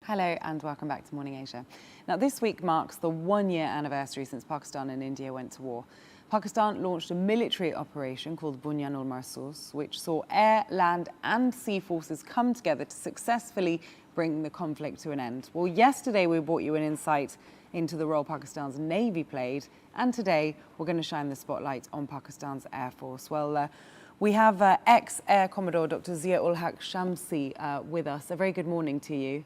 Hello and welcome back to Morning Asia. Now, this week marks the one-year anniversary since Pakistan and India went to war. Pakistan launched a military operation called Bunyan-ul Marsus, which saw air, land and sea forces come together to successfully bring the conflict to an end. Well, yesterday we brought you an insight into the role Pakistan's Navy played, and today we're going to shine the spotlight on Pakistan's Air Force. Well, we have ex-Air Commodore Dr. Haque Shamsi with us. A very good morning to you.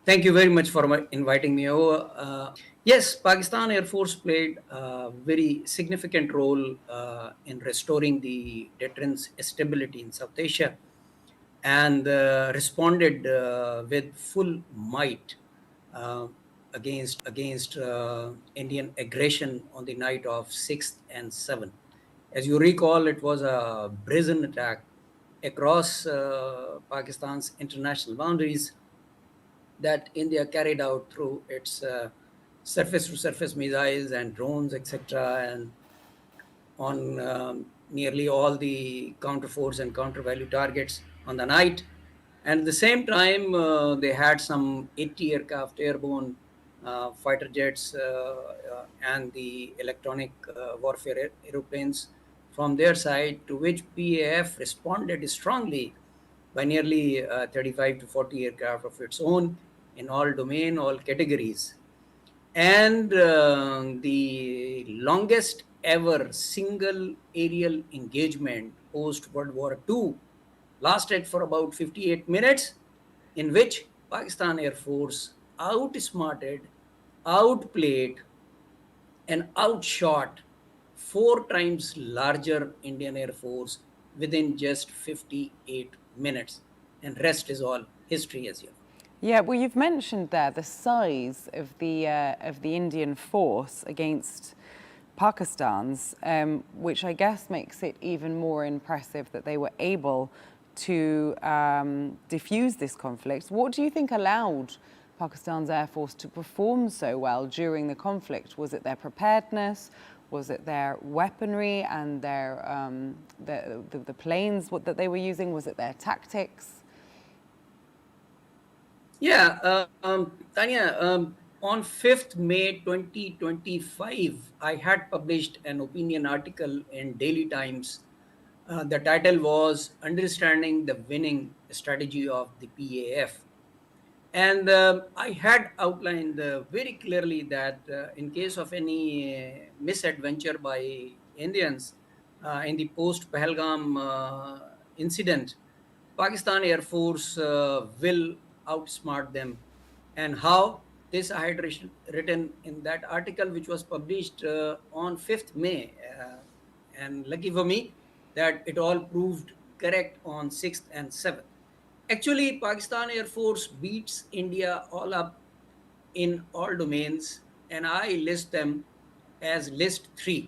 Thank you very much for inviting me over. Yes, Pakistan Air Force played a very significant role in restoring the deterrence stability in South Asia and responded with full might against Indian aggression on the night of 6th and 7th. As you recall, it was a brazen attack across Pakistan's international boundaries that India carried out through its surface-to-surface missiles and drones, etc., and on nearly all the counter-force and counter-value targets on the night. And at the same time, they had some 80 aircraft airborne fighter jets and the electronic warfare aeroplanes from their side, to which PAF responded strongly by nearly 35 to 40 aircraft of its own in all domain, all categories. And the longest ever single aerial engagement post World War II lasted for about 58 minutes, in which Pakistan Air Force outsmarted, outplayed, and outshot 4 times larger Indian Air Force within just 58 minutes. And rest is all history, as you know. Yeah, well, you've mentioned there the size of the Indian force against Pakistan's, which I guess makes it even more impressive that they were able to diffuse this conflict. What do you think allowed Pakistan's Air Force to perform so well during the conflict? Was it their preparedness? Was it their weaponry and their the planes that they were using? Was it their tactics? Yeah, Tanya, on 5th May 2025, I had published an opinion article in Daily Times. The title was Understanding the Winning Strategy of the PAF. And I had outlined very clearly that in case of any misadventure by Indians in the post-Pahalgam incident, Pakistan Air Force will outsmart them. And how? This I had written in that article, which was published on 5th May. And lucky for me that it all proved correct on 6th and 7th. Actually, Pakistan Air Force beats India all up in all domains, and I list them as list 3.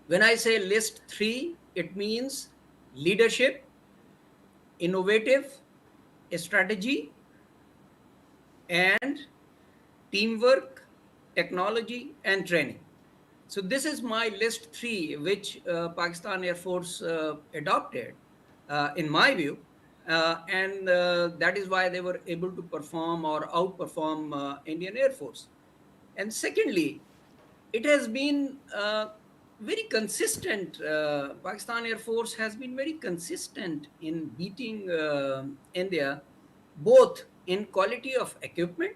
When I say list 3, it means leadership, innovative strategy, and teamwork, technology, and training. So this is my list 3, which Pakistan Air Force adopted, in my view. And that is why they were able to perform or outperform Indian Air Force. And secondly, it has been very consistent. Pakistan Air Force has been very consistent in beating India, both in quality of equipment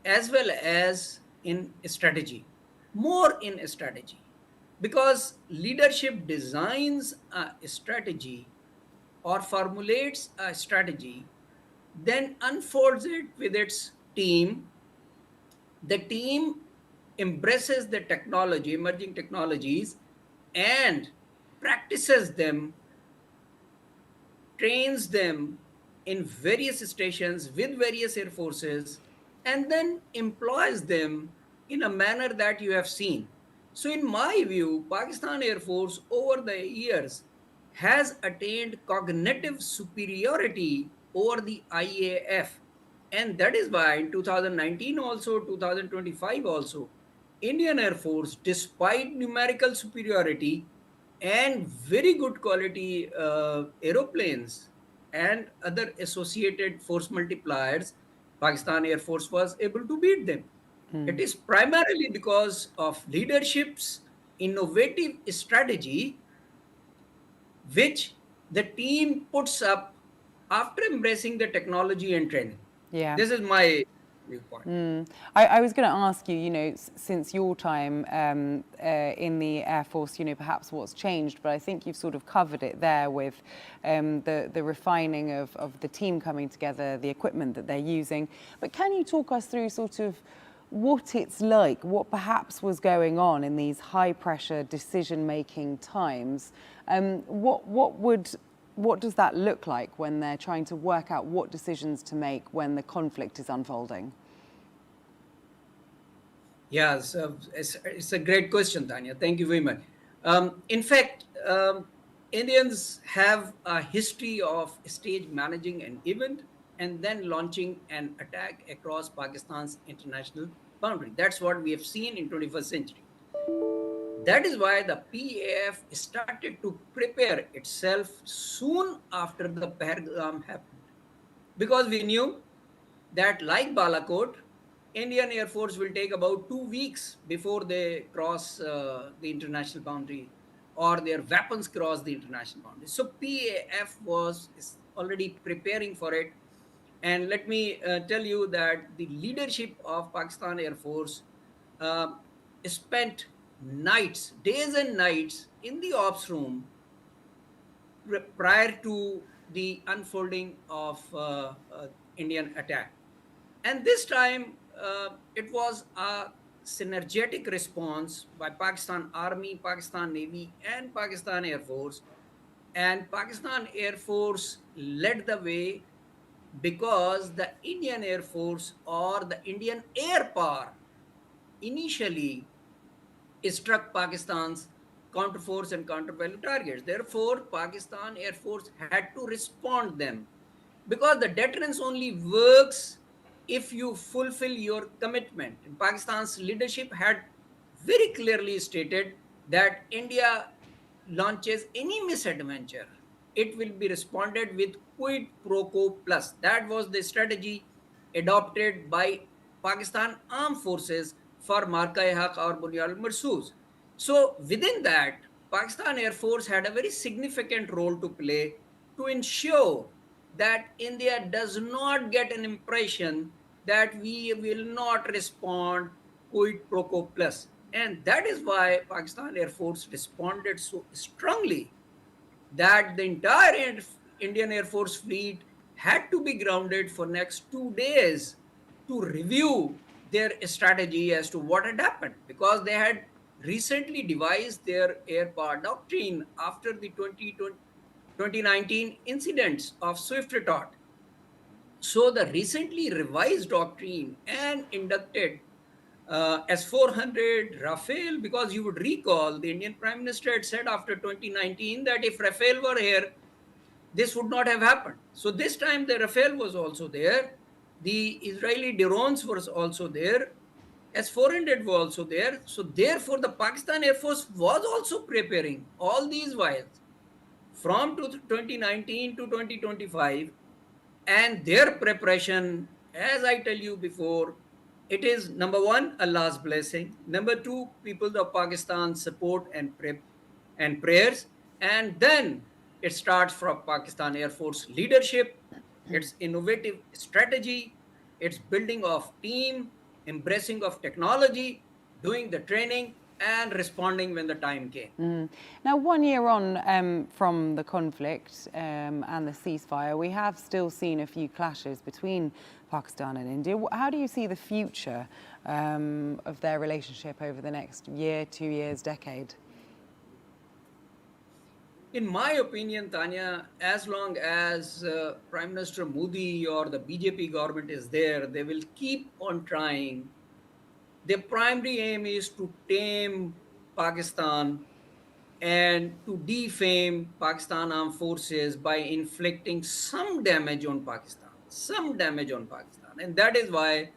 as well as in strategy, more in strategy, because leadership designs a strategy or formulates a strategy, then unfolds it with its team. The team embraces the technology, emerging technologies, and practices them, trains them in various stations with various air forces, and then employs them in a manner that you have seen. So in my view, Pakistan Air Force over the years has attained cognitive superiority over the IAF. And that is why in 2019 also, 2025 also, Indian Air Force, despite numerical superiority and very good quality aeroplanes and other associated force multipliers, Pakistan Air Force was able to beat them. It is primarily because of leadership's innovative strategy, which the team puts up after embracing the technology and training. Yeah. This is my viewpoint. I was going to ask you, since your time in the Air Force, perhaps what's changed, but I think you've sort of covered it there with the refining of the team coming together, the equipment that they're using. But can you talk us through sort of what it's like, what perhaps was going on in these high-pressure decision-making times? What does that look like when they're trying to work out what decisions to make when the conflict is unfolding? Yeah, so it's a great question, Tanya. Thank you very much. In fact, Indians have a history of stage managing an event and then launching an attack across Pakistan's international boundary. That's what we have seen in 21st century. That is why the PAF started to prepare itself soon after the Pahalgam happened. Because we knew that, like Balakot, Indian Air Force will take about 2 weeks before they cross the international boundary or their weapons cross the international boundary. So PAF is already preparing for it. And let me tell you that the leadership of Pakistan Air Force uh, spent nights, days and nights in the ops room prior to the unfolding of Indian attack. And this time, it was a synergetic response by Pakistan Army, Pakistan Navy, and Pakistan Air Force. And Pakistan Air Force led the way because the Indian Air Force or the Indian Air Power initially struck Pakistan's counterforce and countervalue targets. Therefore, Pakistan Air Force had to respond them because the deterrence only works if you fulfill your commitment. And Pakistan's leadership had very clearly stated that India launches any misadventure, it will be responded with quid pro quo plus. That was the strategy adopted by Pakistan Armed Forces for Marka Haque or Bunyal Marsoos. So within that, Pakistan Air Force had a very significant role to play to ensure that India does not get an impression that we will not respond quid pro quo plus. And that is why Pakistan Air Force responded so strongly that the entire Indian Air Force fleet had to be grounded for next 2 days to review their strategy as to what had happened, because they had recently devised their air power doctrine after the 2019 incidents of Swift retort. So the recently revised doctrine and inducted S-400, Rafale, because you would recall the Indian Prime Minister had said after 2019 that if Rafale were here, this would not have happened. So this time the Rafale was also there. The Israeli drones was also there. S-400 was also there. So therefore the Pakistan Air Force was also preparing all these while from 2019 to 2025, and their preparation, as I tell you before, it is number one, Allah's blessing. Number two, people of Pakistan support and prayers. And then it starts from Pakistan Air Force leadership, its innovative strategy, its building of team, embracing of technology, doing the training, and responding when the time came. Now, 1 year on from the conflict and the ceasefire, we have still seen a few clashes between Pakistan and India. How do you see the future of their relationship over the next year, 2 years, decade? In my opinion, Tanya, as long as Prime Minister Modi or the BJP government is there, they will keep on trying. Their primary aim is to tame Pakistan and to defame Pakistan armed forces by inflicting some damage on Pakistan, And that is why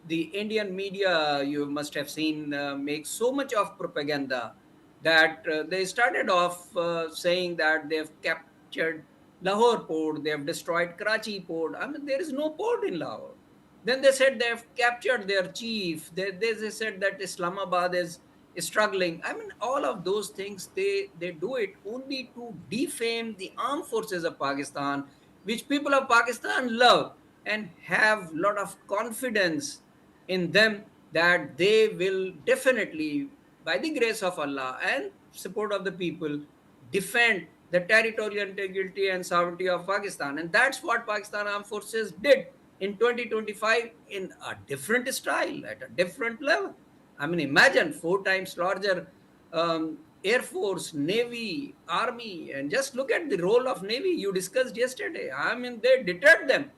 the Indian media, you must have seen, makes so much of propaganda that they started off saying that they've captured Lahore port, they have destroyed Karachi port. I mean, there is no port in Lahore. Then they said they have captured their chief. They said that Islamabad is struggling. I mean, all of those things, they do it only to defame the armed forces of Pakistan, which people of Pakistan love and have a lot of confidence in them that they will definitely, by the grace of Allah and support of the people, defend the territorial integrity and sovereignty of Pakistan. And that's what Pakistan Armed Forces did in 2025 in a different style, at a different level. I mean, imagine 4 times larger Air Force, Navy, Army, and just look at the role of Navy you discussed yesterday. I mean, they deterred them.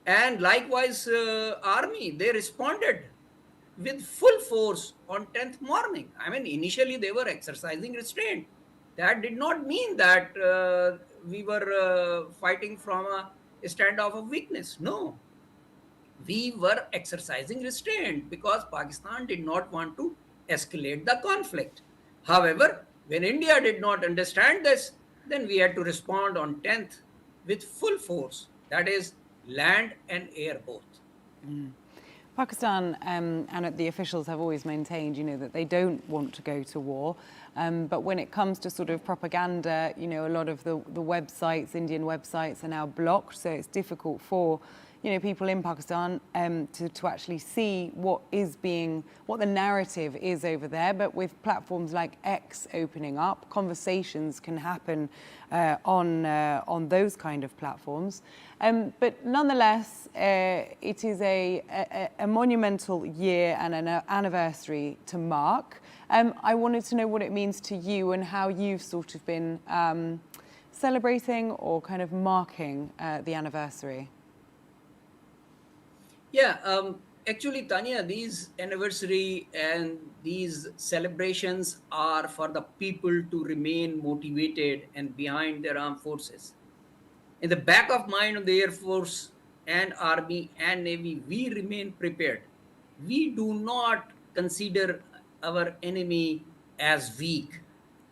And likewise, Army, they responded with full force on 10th morning. I mean, initially they were exercising restraint. That did not mean that we were fighting from a standoff of weakness. No, we were exercising restraint because Pakistan did not want to escalate the conflict. However, when India did not understand this, then we had to respond on 10th with full force. That is land and air both. Pakistan and the officials have always maintained, that they don't want to go to war. But when it comes to sort of propaganda, a lot of the websites, Indian websites, are now blocked. So it's difficult for, people in Pakistan to actually see what the narrative is over there. But with platforms like X opening up, conversations can happen on those kind of platforms. But nonetheless, it is a monumental year and an anniversary to mark. I wanted to know what it means to you and how you've sort of been celebrating or kind of marking the anniversary. Yeah, actually, Tanya, these anniversary and these celebrations are for the people to remain motivated and behind their armed forces. In the back of mind of the Air Force and Army and Navy, we remain prepared. We do not consider our enemy as weak.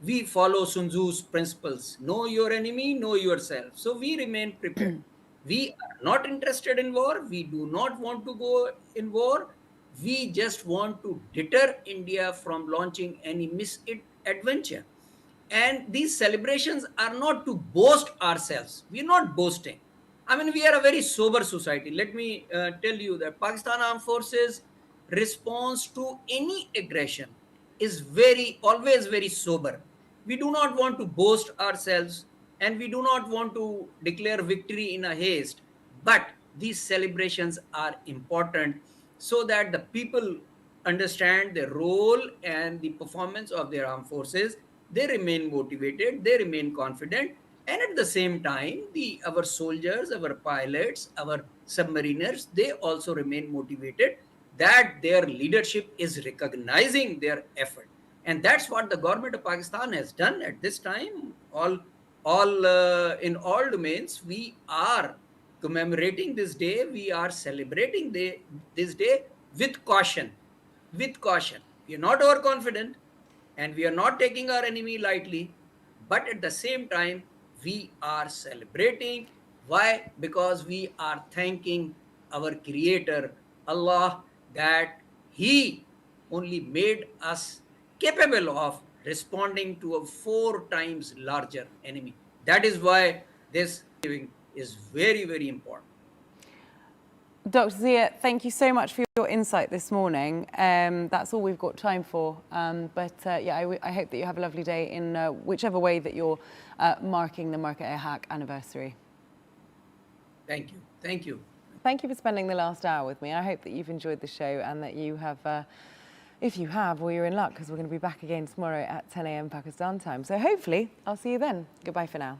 We follow Sun Tzu's principles. Know your enemy, know yourself. So we remain prepared. We are not interested in war. We do not want to go in war. We just want to deter India from launching any misadventure. And these celebrations are not to boast ourselves. We are not boasting. I mean, we are a very sober society. Let me tell you that Pakistan Armed Forces response to any aggression is always very sober. We do not want to boast ourselves and we do not want to declare victory in a haste. But these celebrations are important so that the people understand the role and the performance of their armed forces. They remain motivated, they remain confident, and at the same time, our soldiers, our pilots, our submariners, they also remain motivated that their leadership is recognizing their effort. And that's what the government of Pakistan has done at this time. In all domains, we are commemorating this day. We are celebrating this day with caution. With caution. We are not overconfident and we are not taking our enemy lightly. But at the same time, we are celebrating. Why? Because we are thanking our Creator, Allah, that He only made us capable of responding to a 4 times larger enemy. That is why this giving is very, very important. Dr. Zia, thank you so much for your insight this morning. That's all we've got time for. Yeah, I hope that you have a lovely day in whichever way that you're marking the Market Haque anniversary. Thank you. Thank you. Thank you for spending the last hour with me. I hope that you've enjoyed the show and that you have, if you have, well, you're in luck because we're going to be back again tomorrow at 10 a.m. Pakistan time. So hopefully I'll see you then. Goodbye for now.